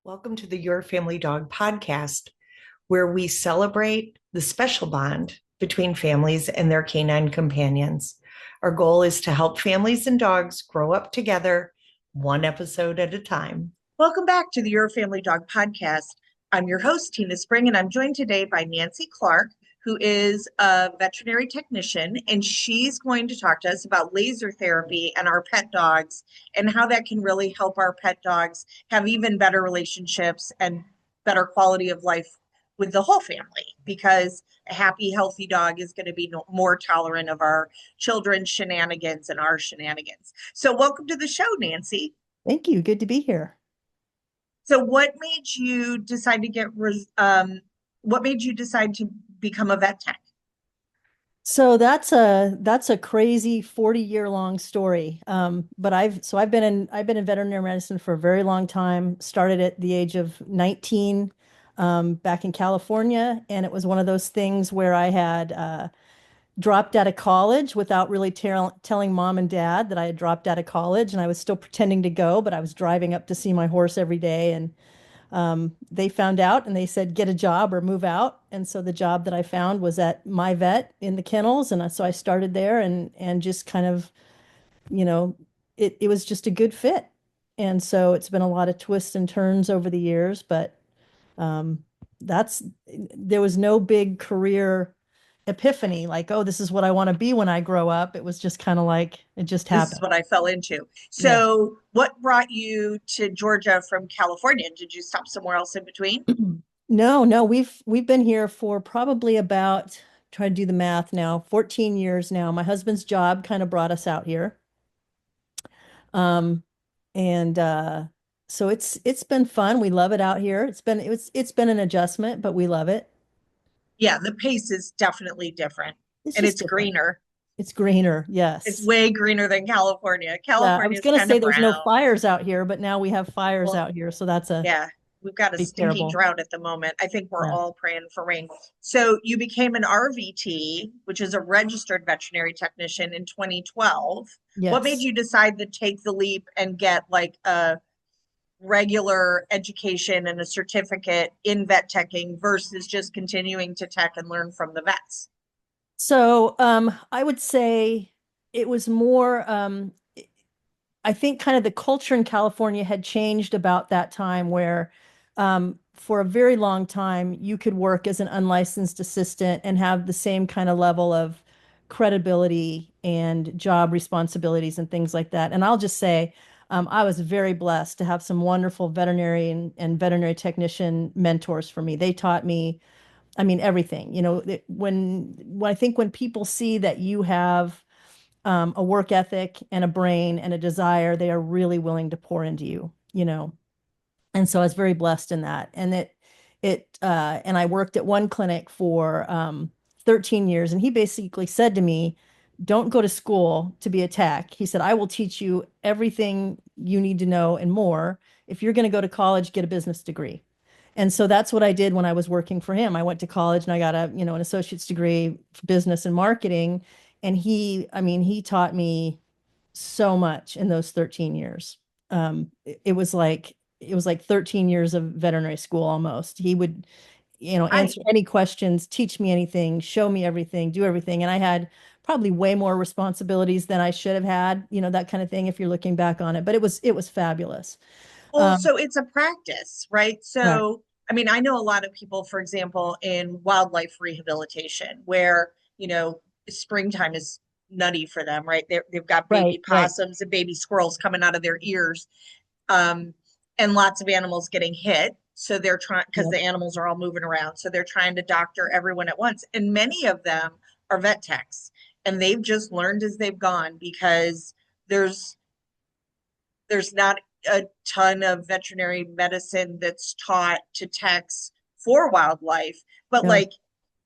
Welcome to the Your Family Dog podcast, where we celebrate the special bond between families and their canine companions. Our goal is to help families and dogs grow up together, one episode at a time. Welcome back to the Your Family Dog podcast. I'm your host, Tina Spring, and I'm joined today by Nancy Clark, who is a veterinary technician, and she's going to talk to us about laser therapy and our pet dogs and how that can really help our pet dogs have even better relationships and better quality of life with the whole family, because a happy, healthy dog is going to be more tolerant of our children's shenanigans and our shenanigans. So welcome to the show, Nancy. Thank you. Good to be here. So what made you decide to become a vet tech? So that's a crazy 40-year long story. But I've been in veterinary medicine for a very long time. Started at the age of 19 back in California, and it was one of those things where I had dropped out of college without really telling mom and dad that I had dropped out of college, and I was still pretending to go, but I was driving up to see my horse every day, and they found out and they said, get a job or move out. And so the job that I found was at my vet in the kennels. And so I started there and just kind of, you know, it was just a good fit. And so it's been a lot of twists and turns over the years, but um, there was no big career epiphany like, oh, this is what I want to be when I grow up. It was just kind of like, it just This is happened. what I fell into. Yeah. So what brought you to Georgia from California? Did you stop somewhere else in between? No, we've been here for probably about, try to do the math now, 14 years now. My husband's job kind of brought us out here. Um, and so it's been fun. We love it out here. It's been an adjustment, but we love it. Yeah, the pace is definitely different It's and just it's different. greener. It's greener, It's yes. way greener than California. Yeah, I California was is gonna kind say of there's no brown. fires out here, but now we have fires Well, out here, so that's a yeah, we've got a pretty stinky terrible. drought at the moment. I think we're Yeah. all praying for rain. So you became an RVT, which is a registered veterinary technician in 2012. What made Yes. you decide to take the leap and get like a regular education and a certificate in vet teching versus just continuing to tech and learn from the vets? So I would say it was more I think kind of the culture in California had changed about that time where for a very long time you could work as an unlicensed assistant and have the same kind of level of credibility and job responsibilities and things like that. And I'll just say I was very blessed to have some wonderful veterinary and veterinary technician mentors for me. They taught me, I mean, everything. When I think when people see that you have a work ethic and a brain and a desire, they are really willing to pour into you. And so I was very blessed in that. And I worked at one clinic for 13 years, and he basically said to me, don't go to school to be a tech. He said, I will teach you everything you need to know and more. If you're going to go to college, get a business degree. And so that's what I did when I was working for him. I went to college and I got an associate's degree for business and marketing. And I mean, he taught me so much in those 13 years. It was like 13 years of veterinary school almost. He would, I answer any questions, teach me anything, show me everything, do everything. And I had probably way more responsibilities than I should have had, that kind of thing if you're looking back on it. But it was fabulous. Well, Um, so it's a practice, right? right, So, I mean, I know a lot of people, for example, in wildlife rehabilitation, where, springtime is nutty for them, right? They've got baby right, right. possums and baby squirrels coming out of their ears, um, and lots of animals getting hit. So they're trying, because Yep. the animals are all moving around. So they're trying to doctor everyone at once. And many of them are vet techs, and they've just learned as they've gone because there's there's not a ton of veterinary medicine that's taught to techs for wildlife, but Yeah. like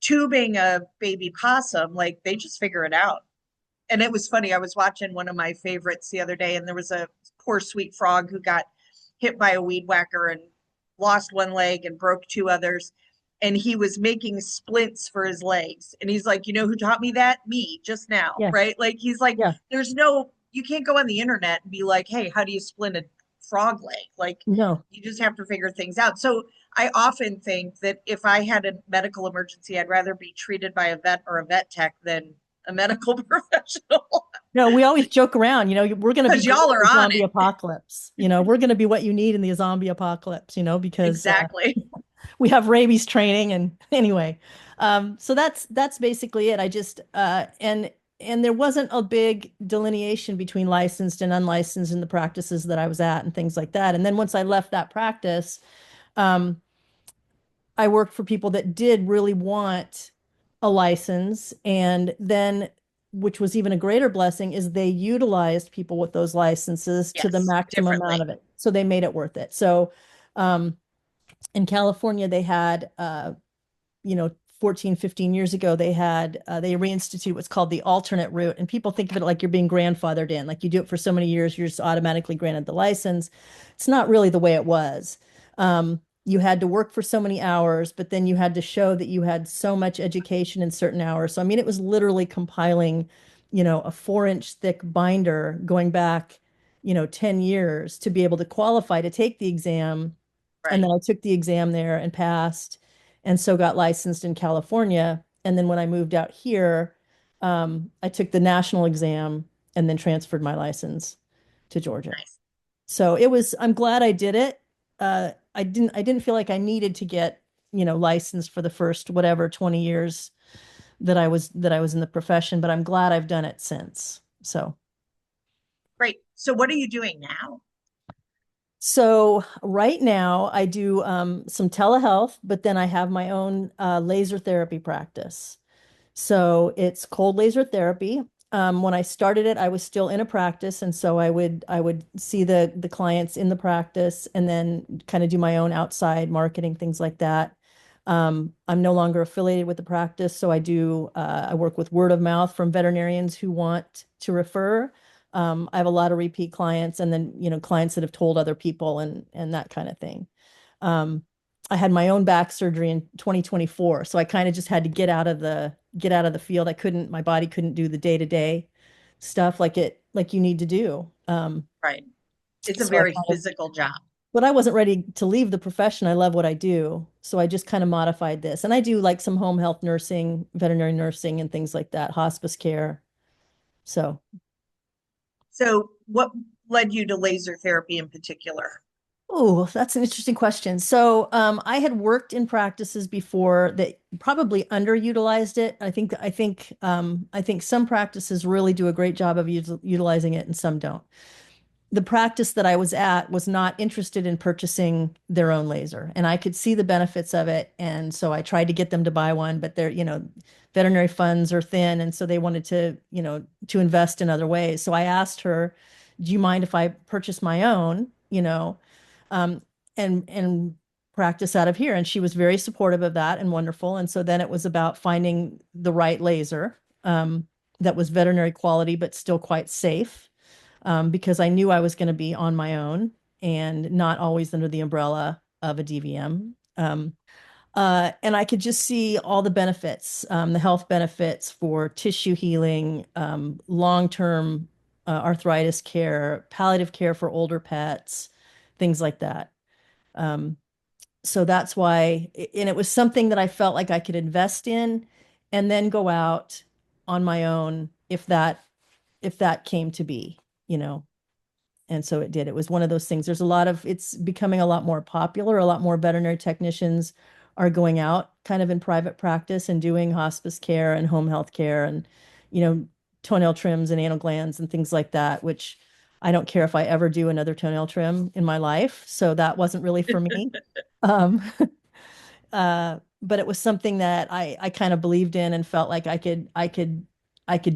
tubing a baby possum, like they just figure it out. And it was funny. I was watching one of my favorites the other day, and there was a poor sweet frog who got hit by a weed whacker and lost one leg and broke two others. And he was making splints for his legs. And he's like, who taught me that? Me, just now. Yeah. Right. Like, he's like, Yeah. there's no, you can't go on the internet and be like, hey, how do you splint frog leg. Like No. you just have to figure things out. So I often think that if I had a medical emergency, I'd rather be treated by a vet or a vet tech than a medical professional. No, we always joke around, we're going to be Because great y'all in are the on zombie it. apocalypse. We're going to be what you need in the zombie apocalypse, because Exactly. we have rabies training and anyway. So that's basically it. I just and there wasn't a big delineation between licensed and unlicensed in the practices that I was at and things like that. And then once I left that practice, um, I worked for people that did really want a license. And then, which was even a greater blessing, is they utilized people with those licenses to the Yes, maximum amount differently. of it. So they made it worth it. So in California, they had, 14, 15 years ago, they reinstitute what's called the alternate route. And people think of it like you're being grandfathered in, like you do it for so many years, you're just automatically granted the license. It's not really the way it was. You had to work for so many hours, but then you had to show that you had so much education in certain hours. So, I mean, it was literally compiling, a 4-inch thick binder going back, 10 years to be able to qualify to take the exam. And Right. then I took the exam there and passed, and so got licensed in California. And then when I moved out here, I took the national exam and then transferred my license to Georgia. Nice. So I'm glad I did it. I didn't feel like I needed to get, licensed for the first whatever 20 years that I was in the profession, but I'm glad I've done it since. Great. So what are you doing now? So right now I do some telehealth, but then I have my own laser therapy practice. So it's cold laser therapy. When I started it, I was still in a practice, and so I would see the clients in the practice, and then kind of do my own outside marketing, things like that. I'm no longer affiliated with the practice, so I work with word of mouth from veterinarians who want to refer. I have a lot of repeat clients, and then clients that have told other people and that kind of thing. Um, I had my own back surgery in 2024, so I kind of just had to get out of the field. My body couldn't do the day-to-day stuff like you need to do. Right. It's a So I very kind of, physical job. but I wasn't ready to leave the profession. I love what I do, so I just kind of modified this, and I do like some home health nursing, veterinary nursing, and things like that, hospice care. So. So what led you to laser therapy in particular? Oh, that's an interesting question. So, I had worked in practices before that probably underutilized it. I think some practices really do a great job of utilizing it, and some don't. The practice that I was at was not interested in purchasing their own laser, and I could see the benefits of it, and so I tried to get them to buy one, but veterinary funds are thin, and so they wanted to invest in other ways. So I asked her, "Do you mind if I purchase my own?" Um, and practice out of here. And she was very supportive of that and wonderful. And so then it was about finding the right laser that was veterinary quality, but still quite safe, because I knew I was going to be on my own and not always under the umbrella of a DVM. And I could just see all the benefits, the health benefits for tissue healing, long-term arthritis care, palliative care for older pets, things like that. Um, so that's why, and it was something that I felt like I could invest in and then go out on my own if that came to be, you know. And so it did. It was one of those things. It's becoming a lot more popular. A lot more veterinary technicians are going out kind of in private practice and doing hospice care and home health care and, you know, toenail trims and anal glands and things like that, which I don't care if I ever do another toenail trim in my life. So that wasn't really for me. Um, but it was something that I kind of believed in and felt like I could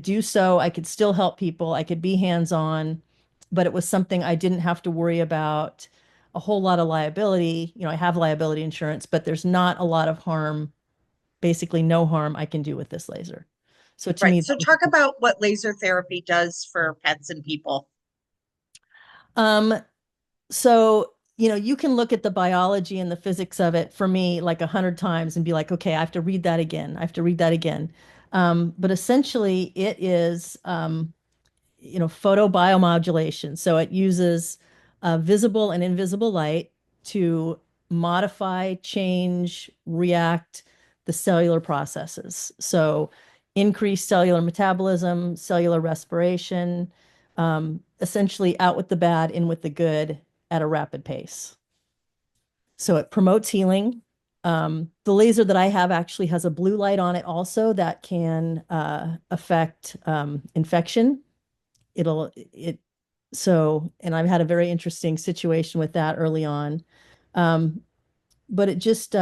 do so. I could still help people. I could be hands-on, but it was something I didn't have to worry about a whole lot of liability. I have liability insurance, but there's not a lot of harm, basically no harm I can do with this laser. So to Right. me, So talk about what laser therapy does for pets and people. um, so, you can look at the biology and the physics of it for me like 100 times and be like, okay, I have to read that again. I have to read that again. But essentially, it is, photobiomodulation. So it uses visible and invisible light to modify, change, react the cellular processes. So increase cellular metabolism, cellular respiration, essentially out with the bad, in with the good at a rapid pace. So it promotes healing. The laser that I have actually has a blue light on it also that can affect infection. It and I've had a very interesting situation with that early on. Um, but it just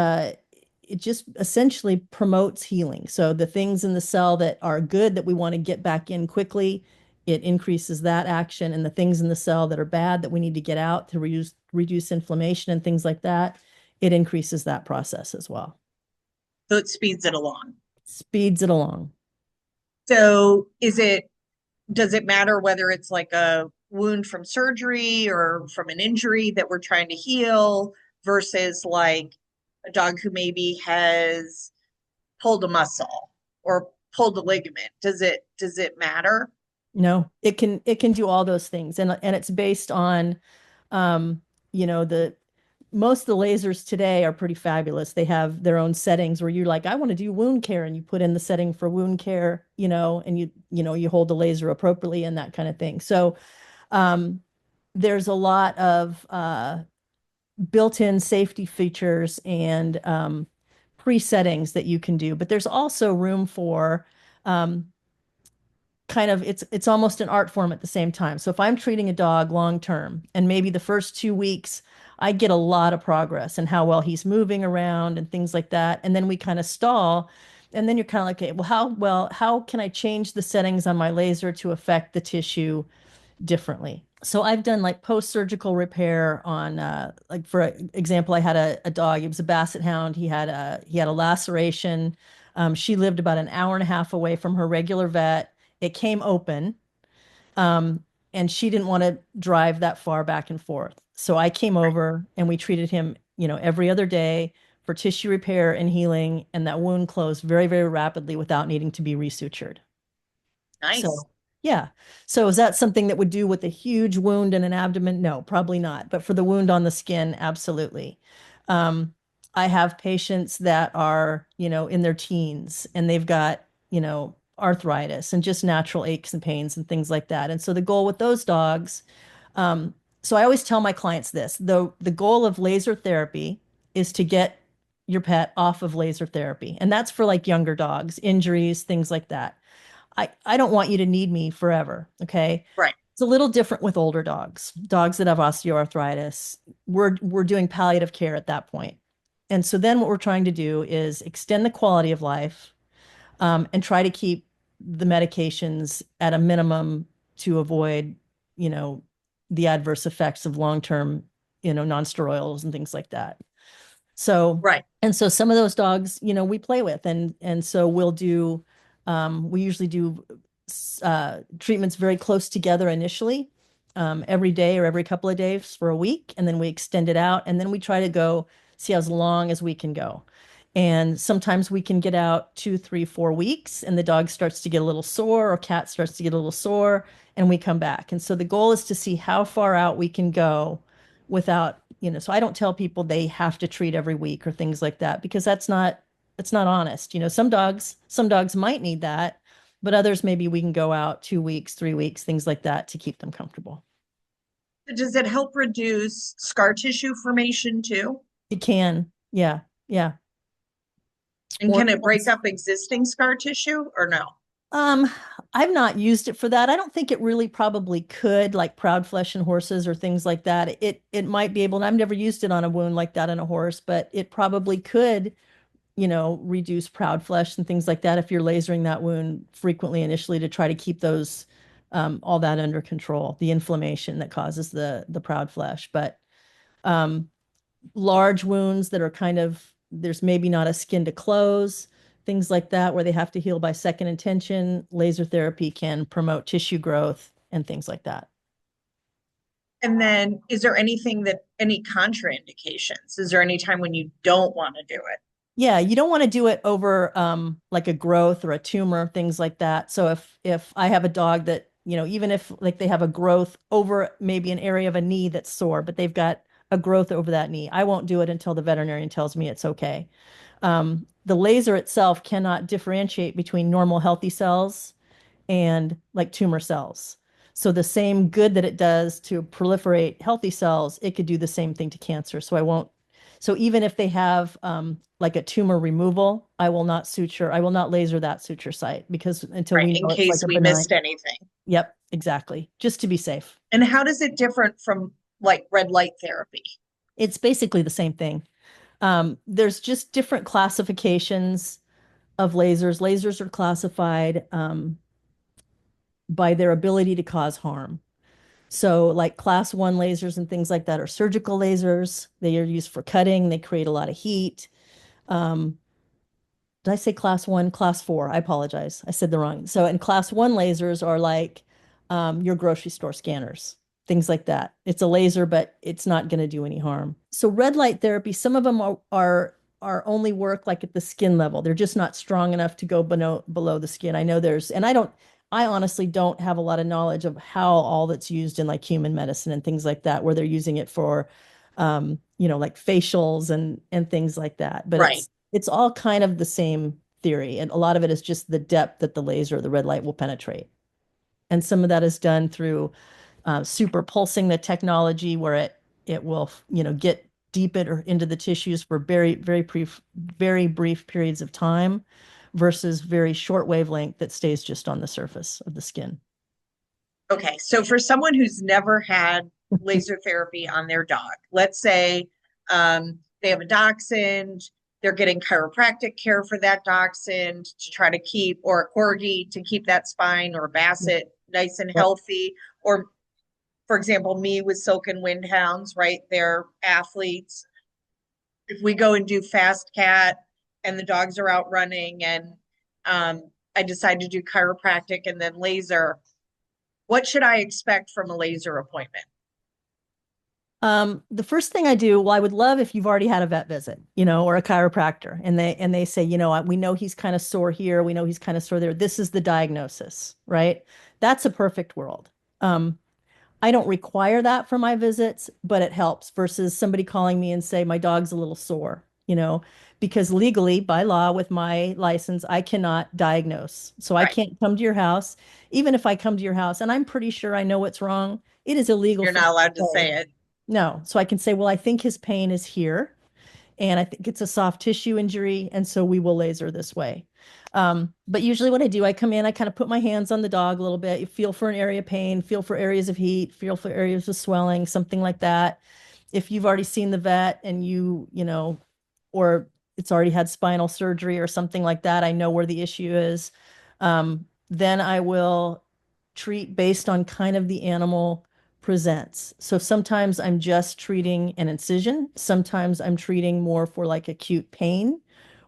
essentially promotes healing. So the things in the cell that are good that we want to get back in quickly, it increases that action, and the things in the cell that are bad that we need to get out to reduce inflammation and things like that, it increases that process as well. So it speeds it along. Speeds it along. So does it matter whether it's like a wound from surgery or from an injury that we're trying to heal versus like a dog who maybe has pulled a muscle or pulled a ligament? Does it matter? No, it can do all those things, and it's based on, um, the most of the lasers today are pretty fabulous. They have their own settings where you're like, I want to do wound care, and you put in the setting for wound care, and you hold the laser appropriately and that kind of thing. So, um, there's a lot of built-in safety features and pre-settings that you can do, but there's also room for um, kind of it's almost an art form at the same time. So if I'm treating a dog long term and maybe the first 2 weeks I get a lot of progress and how well he's moving around and things like that, and then we kind of stall, and then you're kind of like, okay, how can I change the settings on my laser to affect the tissue differently? So I've done like post-surgical repair on like for example, I had a dog, he was a basset hound, he had a laceration. She lived about an hour and a half away from her regular vet. It came open, um, and she didn't want to drive that far back and forth. So I came over and we treated him, every other day for tissue repair and healing, and that wound closed very, very rapidly without needing to be resutured. Nice. So, yeah. So is that something that would do with a huge wound in an abdomen? No, probably not. But for the wound on the skin, absolutely. I have patients that are, in their teens and they've got, arthritis and just natural aches and pains and things like that. And so the goal with those dogs, um, so I always tell my clients this, the goal of laser therapy is to get your pet off of laser therapy. And that's for like younger dogs, injuries, things like that. I don't want you to need me forever. Okay. Right. It's a little different with older dogs that have osteoarthritis. We're doing palliative care at that point. And so then what we're trying to do is extend the quality of life, and try to keep the medications at a minimum to avoid, you know, the adverse effects of long-term, non-steroidals and things like that. So, Right. and so some of those dogs, we play with, and so we usually do treatments very close together initially, every day or every couple of days for a week, and then we extend it out, and then we try to go see as long as we can go. And sometimes we can get out 2, 3, 4 weeks, and the dog starts to get a little sore, or cat starts to get a little sore, and we come back. And so the goal is to see how far out we can go without, so I don't tell people they have to treat every week or things like that, because that's not honest. Some dogs might need that, but others maybe we can go out 2 weeks, 3 weeks, things like that to keep them comfortable. Does it help reduce scar tissue formation too? It can. Yeah. Yeah. And Or can it break up existing scar tissue or no? Um, I've not used it for that. I don't think it really probably could, like proud flesh in horses or things like that. It might be able, and I've never used it on a wound like that in a horse, but it probably could, reduce proud flesh and things like that if you're lasering that wound frequently initially to try to keep those all that under control, the inflammation that causes the proud flesh. But um, large wounds that are kind of, there's maybe not a skin to close, things like that, where they have to heal by second intention, laser therapy can promote tissue growth and things like that. And then is there any contraindications? Is there any time when you don't want to do it? Yeah, you don't want to do it over like a growth or a tumor, things like that. So if I have a dog that, even if like they have a growth over maybe an area of a knee that's sore, but they've got a growth over that knee, I won't do it until the veterinarian tells me it's okay. The laser itself cannot differentiate between normal healthy cells and like tumor cells. So the same good that it does to proliferate healthy cells, it could do the same thing to cancer. So I won't. So even if they have like a tumor removal, I will not suture. I will not laser that suture site because until Right, we in know it's like case a we benign. missed anything. Yep, exactly. Just to be safe. And how does it different from like red light therapy? It's basically the same thing. There's just different classifications of lasers. Lasers are classified by their ability to cause harm. So, like class one lasers and things like that are surgical lasers. They are used for cutting, they create a lot of heat. Um, did I say class one? Class four. I apologize. I said the wrong. So, and class one lasers are like your grocery store scanners, things like that. It's a laser, but it's not going to do any harm. So, red light therapy, some of them are only work like at the skin level. They're just not strong enough to go below the skin. I know there's, and I honestly don't have a lot of knowledge of how all that's used in like human medicine and things like that, where they're using it for, like facials and things like that. But Right. it's all kind of the same theory, and a lot of it is just the depth that the laser, the red light, will penetrate. And some of that is done through super pulsing the technology, where it will get deep into the tissues for very brief periods of time versus very short wavelength that stays just on the surface of the skin. Okay, so for someone who's never had laser therapy on their dog, let's say they have a dachshund, they're getting chiropractic care for that dachshund to try to keep, or a corgi to keep that spine, or a basset nice and Yep. healthy, or for example, me with Silk and Windhounds, right? They're athletes. If we go and do fast cat and the dogs are out running and I decide to do chiropractic and then laser, what should I expect from a laser appointment? The first thing I do, well, I would love if you've already had a vet visit, or a chiropractor, and they say, we know he's kind of sore here, we know he's kind of sore there. This is the diagnosis, right? That's a perfect world. I don't require that for my visits, but it helps versus somebody calling me and say my dog's a little sore, because legally, by law, with my license, I cannot diagnose. So I Right. can't come to your house. Even if I come to your house and I'm pretty sure I know what's wrong, it is illegal You're for me not allowed to to say. say it. No. So I can say, well, I think his pain is here and I think it's a soft tissue injury. And so we will laser this way. But usually what I do, I come in, I kind of put my hands on the dog a little bit. You feel for an area of pain, feel for areas of heat, feel for areas of swelling, something like that. If you've already seen the vet and or it's already had spinal surgery or something like that, I know where the issue is. Then I will treat based on kind of the animal presents. So sometimes I'm just treating an incision. Sometimes I'm treating more for like acute pain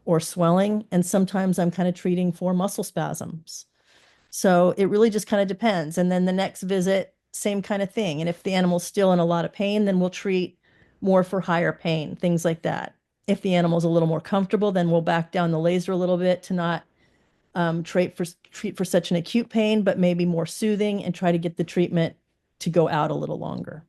or swelling. And sometimes I'm kind of treating for muscle spasms. So it really just kind of depends. And then the next visit, same kind of thing. And if the animal's still in a lot of pain, then we'll treat more for higher pain, things like that. If the animal's a little more comfortable, then we'll back down the laser a little bit to not treat for such an acute pain, but maybe more soothing and try to get the treatment to go out a little longer.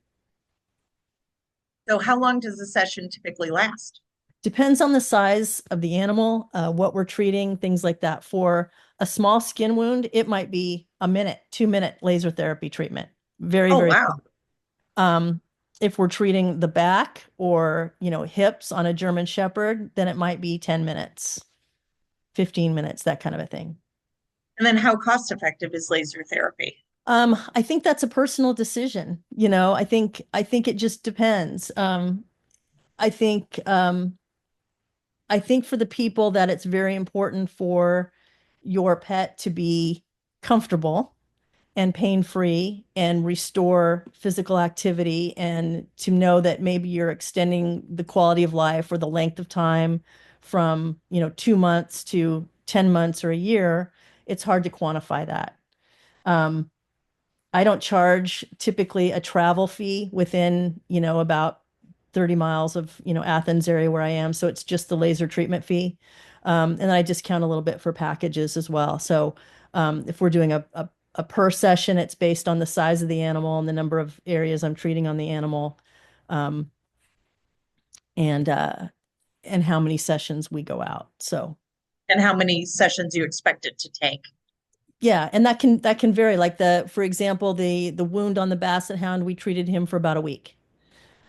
So how long does the session typically last? Depends on the size of the animal, what we're treating, things like that. For a small skin wound, it might be a minute, 2 minute laser therapy treatment. Very, Oh, very wow. quick. If we're treating the back or, hips on a German Shepherd, then it might be 10 minutes, 15 minutes, that kind of a thing. And then how cost effective is laser therapy? I think that's a personal decision. I think it just depends. I think I think for the people that it's very important for your pet to be comfortable and pain-free and restore physical activity and to know that maybe you're extending the quality of life or the length of time from, 2 months to 10 months or a year, it's hard to quantify that. Um, I don't charge typically a travel fee within, about 30 miles of, Athens area where I am. So it's just the laser treatment fee. And I discount a little bit for packages as well. So if we're doing a a per session. It's based on the size of the animal and the number of areas I'm treating on the animal, um, and how many sessions we go out. So And how many sessions you expect it to take. yeah, and that can vary. Like for example, the wound on the Basset Hound, we treated him for about a week.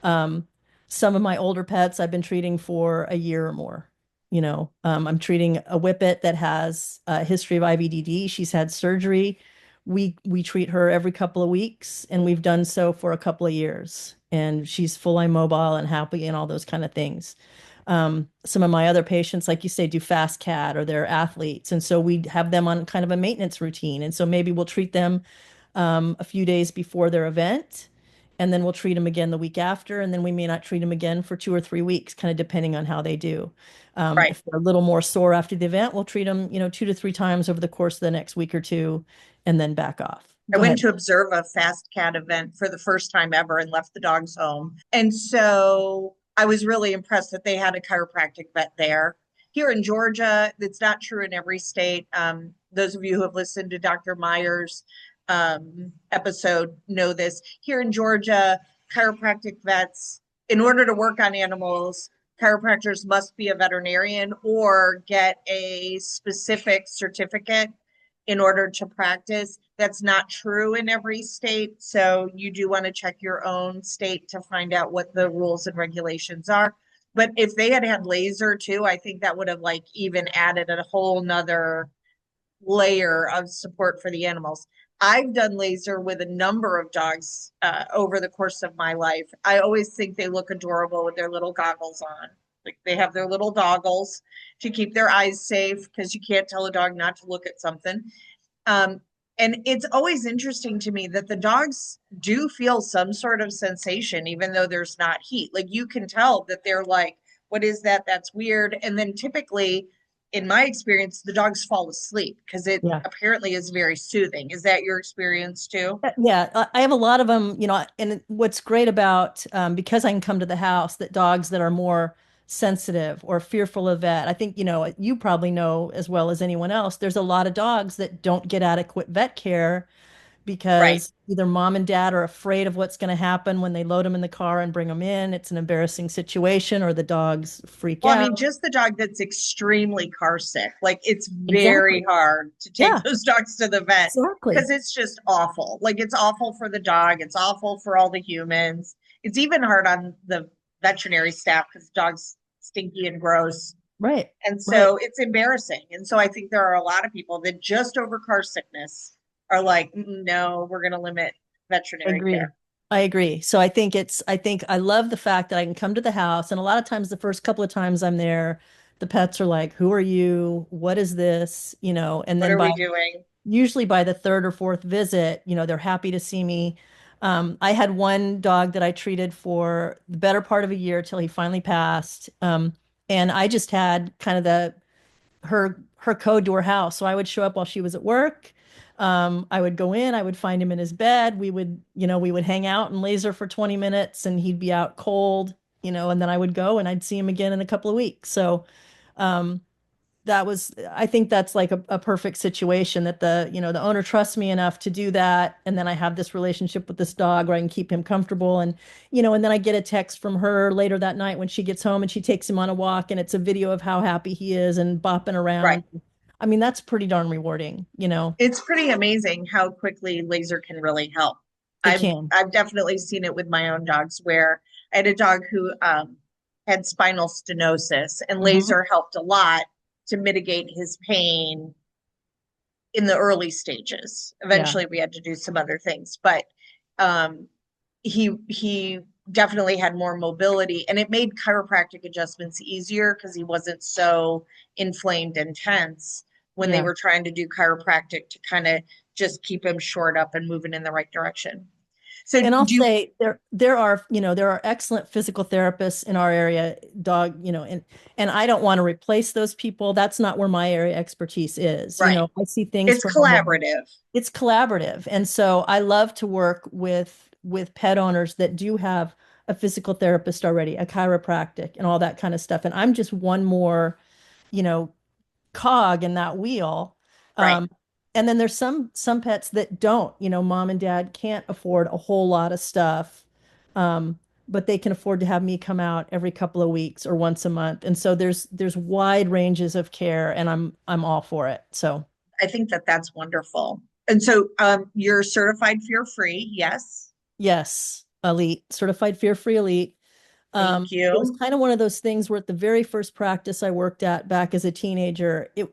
Um, some of my older pets I've been treating for a year or more. I'm treating a Whippet that has a history of IVDD. She's had surgery. We treat her every couple of weeks, and we've done so for a couple of years. And she's fully mobile and happy and all those kind of things. Some of my other patients, like you say, do fast cat or they're athletes. And so we have them on kind of a maintenance routine. And so maybe we'll treat them a few days before their event, and then we'll treat them again the week after. And then we may not treat them again for 2 or 3 weeks, kind of depending on how they do. Right. If they're a little more sore after the event, we'll treat them, 2 to 3 times over the course of the next week or two, and then back off. I Go went ahead. to observe a fast cat event for the first time ever and left the dogs home. And so I was really impressed that they had a chiropractic vet there. Here in Georgia, it's not true in every state. Those of you who have listened to Dr. Meyer's episode know this. Here in Georgia, chiropractic vets, in order to work on animals, chiropractors must be a veterinarian or get a specific certificate in order to practice. That's not true in every state. So you do want to check your own state to find out what the rules and regulations are. But if they had had laser too, I think that would have like even added a whole nother layer of support for the animals. I've done laser with a number of dogs over the course of my life. I always think they look adorable with their little goggles on. Like they have their little goggles to keep their eyes safe because you can't tell a dog not to look at something. Um, and it's always interesting to me that the dogs do feel some sort of sensation, even though there's not heat. Like you can tell that they're like, what is that? That's weird. And then typically, in my experience, the dogs fall asleep because it Yeah. apparently is very soothing. Is that your experience too? Yeah, I have a lot of them, and what's great about, because I can come to the house, that dogs that are more sensitive or fearful of vet, I think, you probably know as well as anyone else, there's a lot of dogs that don't get adequate vet care Right. because either mom and dad are afraid of what's going to happen when they load them in the car and bring them in. It's an embarrassing situation, or the dogs freak Well, I out. mean, just the dog that's extremely car sick. Like it's Exactly. very hard to take Yeah, those dogs to the vet exactly. because it's just awful. Like it's awful for the dog. It's awful for all the humans. It's even hard on the veterinary staff because dogs stinky and gross. Right. And Right. so it's embarrassing. And so I think there are a lot of people that just over car sickness are like, no, we're going to limit I veterinary agree. care. I agree. So I love the fact that I can come to the house, and a lot of times the first couple of times I'm there, the pets are like, "Who are you? What is this?" And What then are we doing? usually by the third or fourth visit, they're happy to see me. I had one dog that I treated for the better part of a year till he finally passed. And I just had kind of her code to her house. So I would show up while she was at work. I would go in, I would find him in his bed. We would hang out and laser for 20 minutes, and he'd be out cold, and then I would go and I'd see him again in a couple of weeks. So um, I think that's like a perfect situation that the owner trusts me enough to do that. And then I have this relationship with this dog where I can keep him comfortable. And then I get a text from her later that night when she gets home and she takes him on a walk, and it's a video of how happy he is and bopping Right. around. I mean, that's pretty darn rewarding. It's pretty amazing how quickly laser can really help. It I've can. I've definitely seen it with my own dogs where I had a dog who had spinal stenosis and Mhm. laser helped a lot to mitigate his pain in the early stages. Yeah. Eventually we had to do some other things, but um he definitely had more mobility and it made chiropractic adjustments easier because he wasn't so inflamed and tense when they Yeah. were trying to do chiropractic to kind of just keep him shored up and moving in the right direction. So And I'll do you say there are excellent physical therapists in our area, dog, and I don't want to replace those people. That's not where my area expertise is. right. I see things It's from a more, collaborative. it's collaborative. And so I love to work with pet owners that do have a physical therapist already, a chiropractic and all that kind of stuff. And I'm just one more, you know, cog in that wheel. Right. Um, And then there's some pets that don't, mom and dad can't afford a whole lot of stuff. But they can afford to have me come out every couple of weeks or once a month. And so there's wide ranges of care, and I'm all for it. So I think that that's wonderful. And so you're certified fear-free, yes? yes, elite, certified fear-free elite. Thank It was you. kind of one of those things where at the very first practice I worked at back as a teenager, it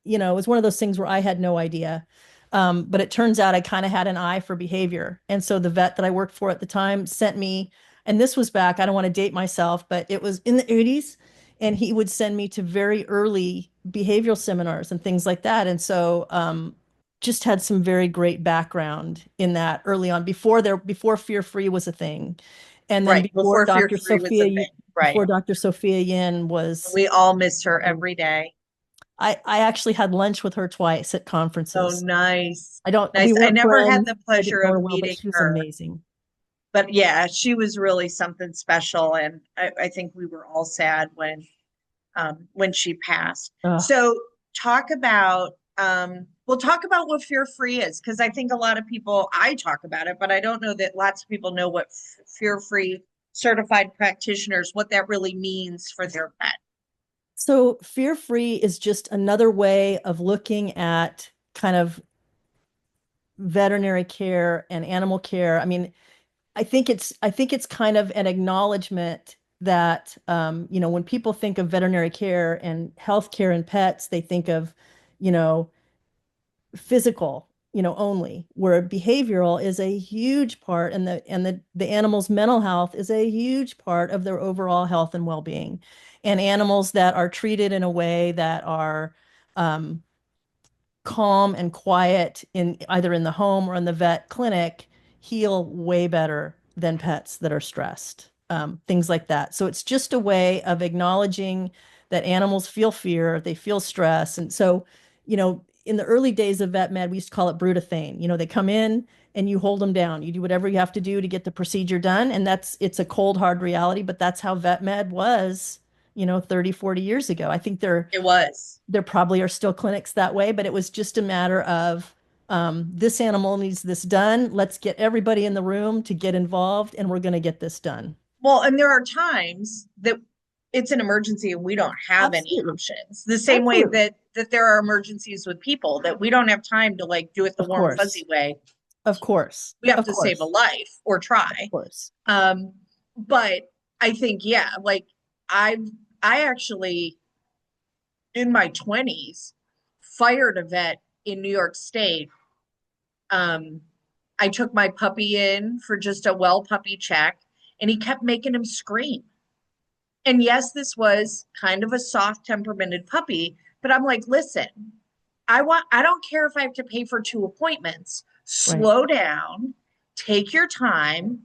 was one of those things where I had no idea. But it turns out I kind of had an eye for behavior. And so the vet that I worked for at the time sent me, and this was back, I don't want to date myself, but it was in the 80s. And he would send me to very early behavioral seminars and things like that. And so just had some very great background in that early on before Fear Free was a thing. And then Right. Before fear-free was a thing. Right. Before Dr. Sophia Yin was, We all miss her every day. I actually had lunch with her twice at Oh, conferences. nice. We Nice. I weren't never had friends. the I pleasure didn't know her of well, but meeting she was her. amazing. But yeah, she was really something special. And I think we were all sad when she passed. Ugh. So talk about we'll talk about what fear-free is, because I think a lot of people, I talk about it, but I don't know that lots of people know what fear-free certified practitioners, what that really means for their pet. So Fear Free is just another way of looking at kind of veterinary care and animal care. I mean, I think it's kind of an acknowledgement that when people think of veterinary care and healthcare and pets, they think of, you know, physical, only, where behavioral is a huge part, and the animal's mental health is a huge part of their overall health and well-being. And animals that are treated in a way that are um, calm and quiet in either in the home or in the vet clinic heal way better than pets that are stressed. Things like that. So it's just a way of acknowledging that animals feel fear, they feel stress. And so, in the early days of vet med, we used to call it brutathane. They come in and you hold them down. You do whatever you have to do to get the procedure done. And it's a cold, hard reality, but that's how vet med was, 30, 40 years ago. I think It was. there probably are still clinics that way, but it was just a matter of this animal needs this done. Let's get everybody in the room to get involved, and we're going to get this done. Well, and there are times that it's an emergency and we don't have any Absolutely. options. The same way Absolutely. that there are emergencies with people that we don't have time to like do it the Of warm course. fuzzy way. Of course. We have Of to save a course. life or Of try. course. Um, but I think, yeah, like I've I actually in my 20s fired a vet in New York State. Um, I took my puppy in for just a well puppy check, and he kept making him scream. And yes, this was kind of a soft temperamented puppy, but I'm like, listen, I don't care if I have to pay for 2 appointments. Right. Slow down, take your time,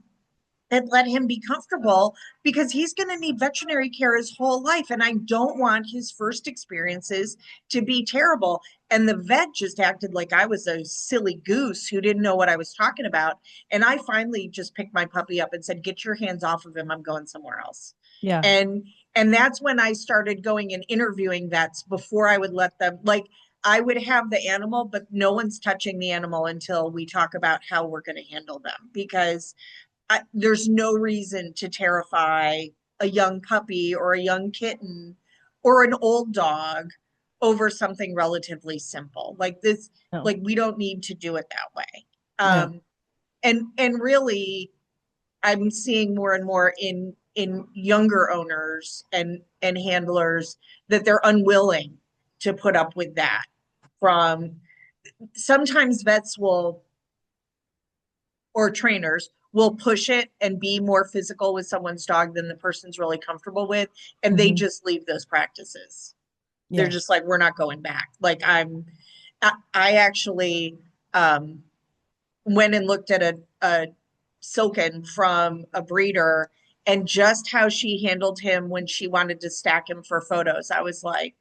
and let him be comfortable, because he's going to need veterinary care his whole life. And I don't want his first experiences to be terrible. And the vet just acted like I was a silly goose who didn't know what I was talking about. And I finally just picked my puppy up and said, get your hands off of him. I'm going somewhere else. Yeah. And that's when I started going and interviewing vets before I would let them, like, I would have the animal, but no one's touching the animal until we talk about how we're going to handle them, because there's no reason to terrify a young puppy or a young kitten or an old dog over something relatively simple like this. No. Like, we don't need to do it that way. No. And really, I'm seeing more and more in younger owners and handlers that they're unwilling to put up with that. From sometimes vets will, or trainers will push it and be more physical with someone's dog than the person's really comfortable with, and they Mhm. just leave those practices. They're Yeah. just like, we're not going back. Like, I actually went and looked at a silken from a breeder, and just how she handled him when she wanted to stack him for photos, I was like,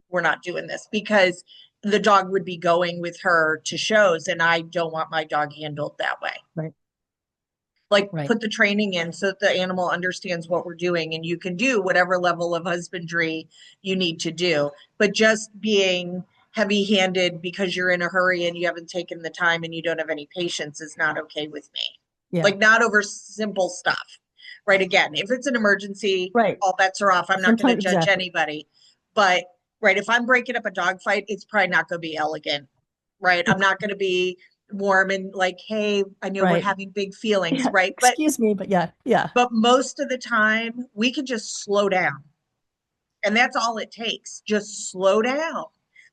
we're not doing this, because the dog would be going with her to shows, and I don't want my dog handled that way. Right. Like, Right. put the training in so that the animal understands what we're doing, and you can do whatever level of husbandry you need to do. But just being heavy-handed because you're in a hurry and you haven't taken the time and you don't have any patience is not okay with me. Yeah. Like, not over simple stuff, right? Again, if it's an emergency, Right. all bets are off. I'm not going to Sometimes judge exactly. anybody. But, right, if I'm breaking up a dog fight, it's probably not going to be elegant, right? I'm not going to be warm and like, hey, I know we're Right. having big feelings, Yeah. right? Excuse me, but yeah. But most of the time, we can just slow down. And that's all it takes. Just slow down.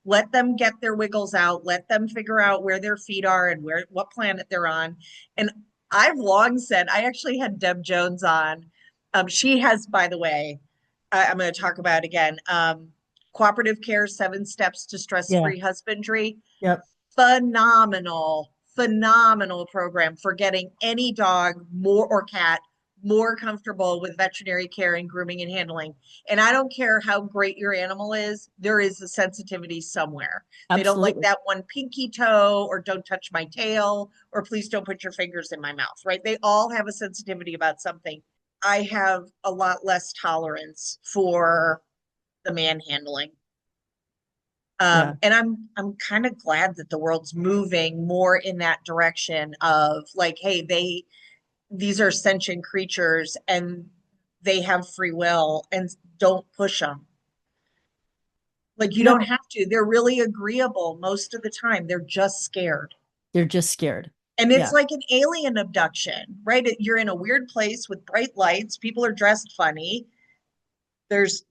Let them get their wiggles out. Let them figure out where their feet are and what planet they're on. And I've long said, I actually had Deb Jones on. She has, by the way, I'm going to talk about again. Cooperative Care, 7 Steps to Yeah. Stress-Free Husbandry. Yep. Phenomenal program for getting any dog more or cat more comfortable with veterinary care and grooming and handling. And I don't care how great your animal is, there is a sensitivity somewhere. They don't like Absolutely. that one pinky toe, or don't touch my tail, or please don't put your fingers in my mouth, right? They all have a sensitivity about something. I have a lot less tolerance for the manhandling. Yeah. And I'm kind of glad that the world's moving more in that direction of like, hey, these are sentient creatures and they have free will, and don't push them. Like, you don't No, have to. They're really agreeable most of the time. They're just scared. they're just scared. And it's Yeah. like an alien abduction, right? You're in a weird place with bright lights. People are dressed funny. There's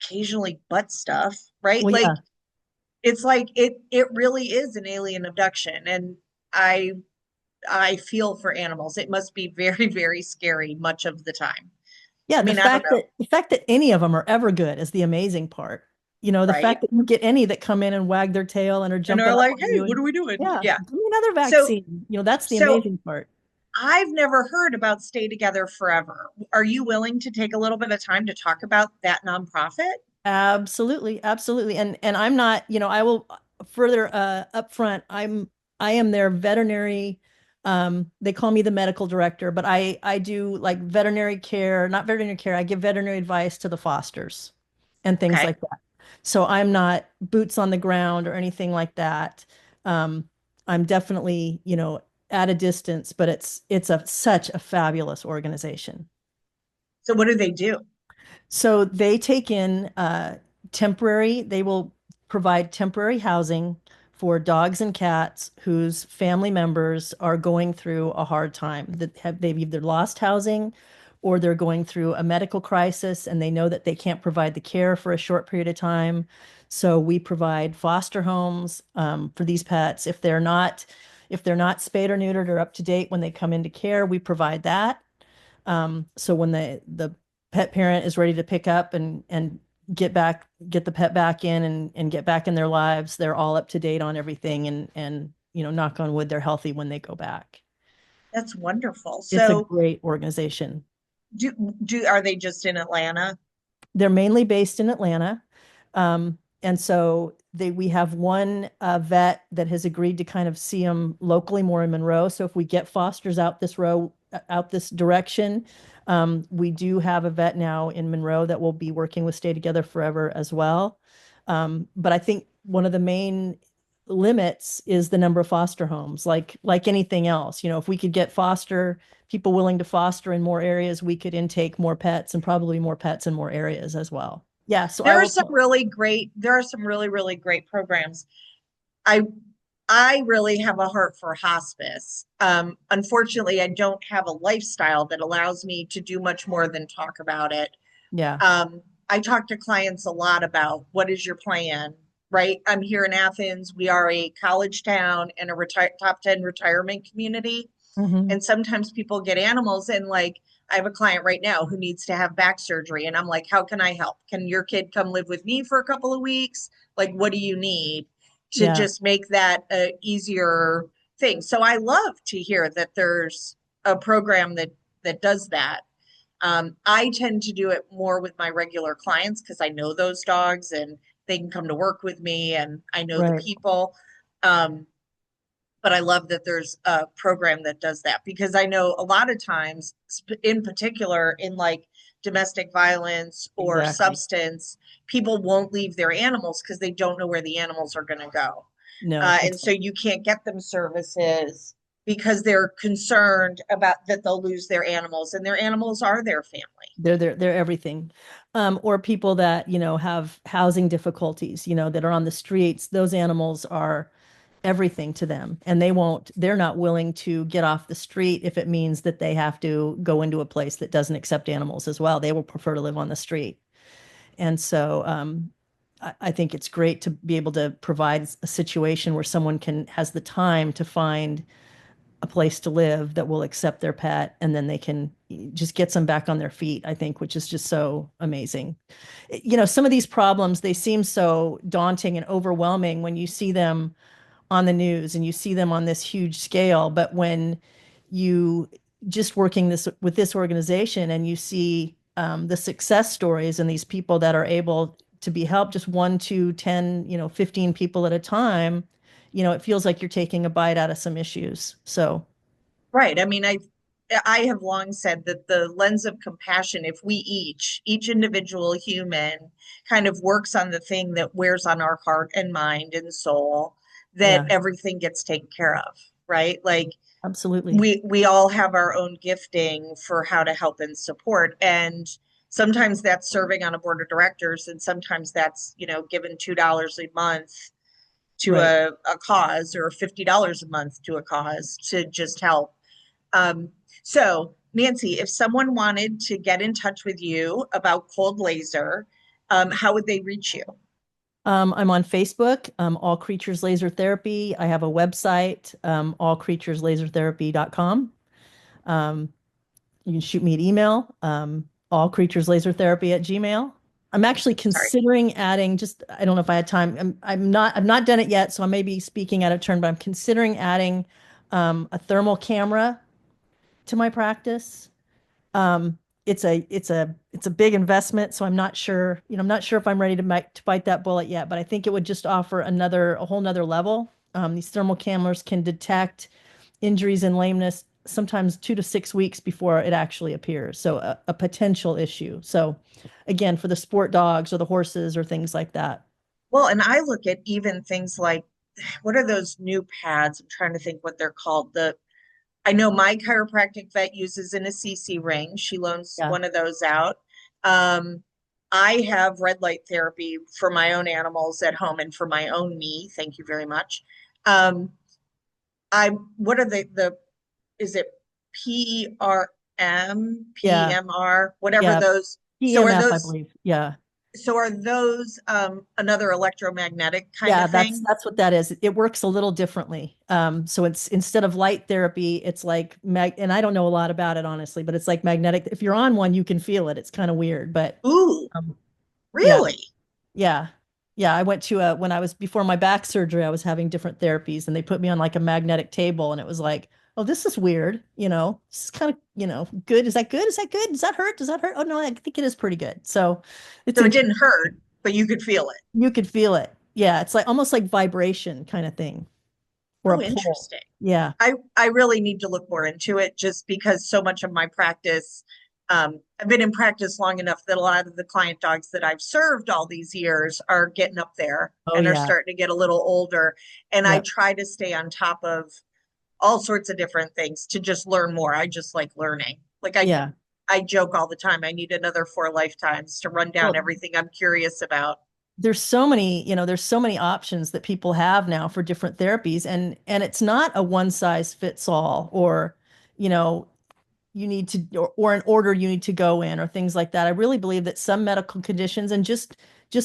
occasionally butt stuff, right? Well, Like, yeah. it's like it really is an alien abduction. And I I feel for animals. It must be very, very scary much of the time. Yeah, I mean, I don't know, the fact that any of them are ever good is the amazing part. The right? fact that you get any that come in and wag their tail and are And jumping they're up like, on hey, you what and are we doing? yeah, Yeah. give me another So vaccine. That's the so amazing part. I've never heard about Stay Together Forever. Are you willing to take a little bit of time to talk about that nonprofit? Absolutely, absolutely. And I'm not, I will further upfront, I am their veterinary they call me the medical director, but I do like veterinary care, not veterinary care, I give veterinary advice to the fosters and things Okay. like that. So I'm not boots on the ground or anything like that. Um, I'm definitely, at a distance, but it's such a fabulous organization. So what do they do? So they take in they will provide temporary housing for dogs and cats whose family members are going through a hard time, they've either lost housing or they're going through a medical crisis and they know that they can't provide the care for a short period of time. So we provide foster homes for these pets. If they're not spayed or neutered or up to date when they come into care, we provide that. So when the pet parent is ready to pick up and get the pet back in and get back in their lives, they're all up to date on everything and knock on wood, they're healthy when they go back. That's wonderful. It's a So great organization. do are they just in Atlanta? They're mainly based in Atlanta. And so we have one vet that has agreed to kind of see them locally more in Monroe. So if we get fosters out this direction, we do have a vet now in Monroe that will be working with Stay Together Forever as well. But I think one of the main limits is the number of foster homes, like anything else. If we could get people willing to foster in more areas, we could intake more pets and probably more pets in more areas as well. Yeah, so I There are will some tell. really great, there are some really, really great programs. I I really have a heart for hospice. Unfortunately, I don't have a lifestyle that allows me to do much more than talk about it. Yeah. I talk to clients a lot about what is your plan, right? I'm here in Athens. We are a college town and a top 10 retirement community. Hmm. And sometimes people get animals, and like, I have a client right now who needs to have back surgery. And I'm like, how can I help? Can your kid come live with me for a couple of weeks? Like, what do you need to Yeah. just make that a easier thing? So I love to hear that there's a program that does that. I tend to do it more with my regular clients because I know those dogs and they can come to work with me and I know the Right. people. Um, but I love that there's a program that does that because I know a lot of times, in particular in like domestic violence or Exactly. substance, people won't leave their animals because they don't know where the animals are going to go. No, And so you can't get them services because they're concerned about that they'll lose their animals, and their animals are their family. they're everything. Or people that, have housing difficulties, that are on the streets, those animals are everything to them. And they're not willing to get off the street if it means that they have to go into a place that doesn't accept animals as well. They will prefer to live on the street. And so I think it's great to be able to provide a situation where someone has the time to find a place to live that will accept their pet, and then they can just get them back on their feet, I think, which is just so amazing. Some of these problems, they seem so daunting and overwhelming when you see them on the news and you see them on this huge scale. But when you just working this with this organization and you see the success stories and these people that are able to be helped, just 1, 2, 10, 15 people at a time, it feels like you're taking a bite out of some issues. So, Right. I mean, I have long said that the lens of compassion, if we each individual human kind of works on the thing that wears on our heart and mind and soul, that yeah, everything gets taken care of, right? Like absolutely. we all have our own gifting for how to help and support. And sometimes that's serving on a board of directors, and sometimes that's, giving $2 a month to Right. a cause, or $50 a month to a cause to just help. So, Nancy, if someone wanted to get in touch with you about cold laser, how would they reach you? I'm on Facebook, All Creatures Laser Therapy. I have a website, allcreatureslasertherapy.com. Um, you can shoot me an email, allcreatureslasertherapy at Gmail. I'm actually Sorry. considering adding, just, I don't know if I had time. I've not done it yet, so I may be speaking out of turn, but I'm considering adding a thermal camera to my practice. Um, it's a big investment, so I'm not sure, I'm not sure if I'm ready to bite that bullet yet, but I think it would just offer a whole nother level. These thermal cameras can detect injuries and lameness sometimes 2 to 6 weeks before it actually appears. So a potential issue. So again, for the sport dogs or the horses or things like that. Well, and I look at even things like, what are those new pads? I'm trying to think what they're called. I know my chiropractic vet uses an Assisi ring. She loans Yeah. one of those out. Um, I have red light therapy for my own animals at home and for my own knee. Thank you very much. Um, what are is it PRM, Yeah. PMR, whatever Yeah. those? So are PEMF, I those, believe. Yeah. another electromagnetic kind Yeah, of that's thing? that's what that is. It works a little differently. So it's instead of light therapy, it's like and I don't know a lot about it honestly, but it's like magnetic. If you're on one, you can feel it. It's kind of weird, but Ooh, um, yeah, really? yeah, yeah. I went to when I was before my back surgery, I was having different therapies, and they put me on like a magnetic table, and it was like, oh, this is weird. This is kind of good. Is that good? Is that good? Does that hurt? Does that hurt? Oh no, I think it is pretty good. So it's So it interesting. didn't hurt, but you could feel it. You could feel it. Yeah, it's like almost like vibration kind of thing. Or a Oh, pull. interesting. Yeah. I really need to look more into it, just because so much of my practice, I've been in practice long enough that a lot of the client dogs that I've served all these years are getting up there Oh and are yeah. starting to get a little older. And I Yep. try to stay on top of all sorts of different things to just learn more. I just like learning. Like Yeah. I joke all the time. I need another 4 lifetimes to run down Well, everything I'm curious about. there's so many options that people have now for different therapies, and it's not a one size fits all, or you know, you need to, or an order you need to go in, or things like that. I really believe that some medical conditions, and just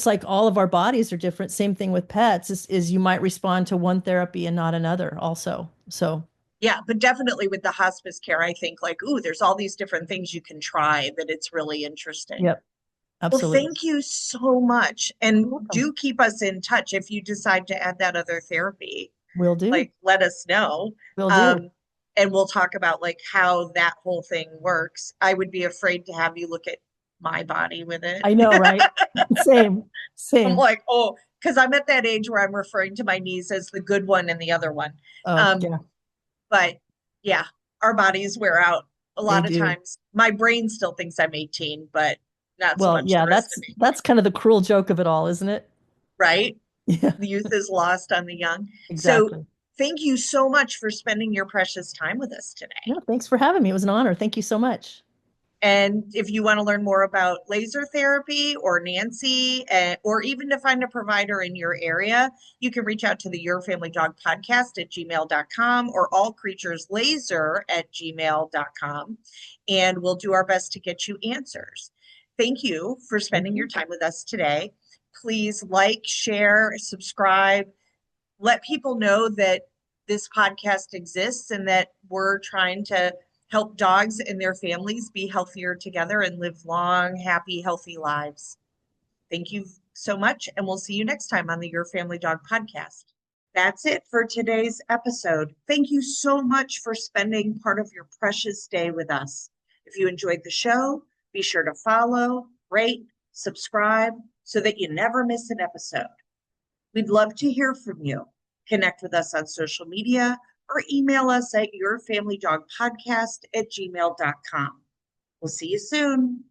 like all of our bodies are different, same thing with pets, is you might respond to one therapy and not another also. So, Yeah, but definitely with the hospice care, I think like, ooh, there's all these different things you can try, that it's really interesting. yep, Well, absolutely. thank you so much. You're And welcome. do keep us in touch if you decide to add that other therapy. Will do. Like, let us know. Will do. Um, and we'll talk about like how that whole thing works. I would be afraid to have you look at my body with it. I know, right? Same, I'm same. like, oh, because I'm at that age where I'm referring to my knees as the good one and the other one. Oh, Um, yeah. but yeah, our bodies wear out. A They lot of do. times my brain still thinks I'm 18, but not so Well, much the yeah, rest of me, that's kind of the cruel joke of it all, isn't it? right? Yeah, The youth is lost on the young. So exactly. thank you so much for spending your precious time with us today. No, thanks for having me. It was an honor. Thank you so much. And if you want to learn more about laser therapy or Nancy, or even to find a provider in your area, you can reach out to the Your Family Dog podcast at gmail.com or allcreatureslaser@gmail.com. And we'll do our best to get you answers. Thank you for Thank spending your you. time with us today. Please like, share, subscribe, let people know that this podcast exists and that we're trying to help dogs and their families be healthier together and live long, happy, healthy lives. Thank you so much, and we'll see you next time on the Your Family Dog podcast. That's it for today's episode. Thank you so much for spending part of your precious day with us. If you enjoyed the show, be sure to follow, rate, subscribe so that you never miss an episode. We'd love to hear from you. Connect with us on social media or email us at yourfamilydogpodcast@gmail.com. We'll see you soon.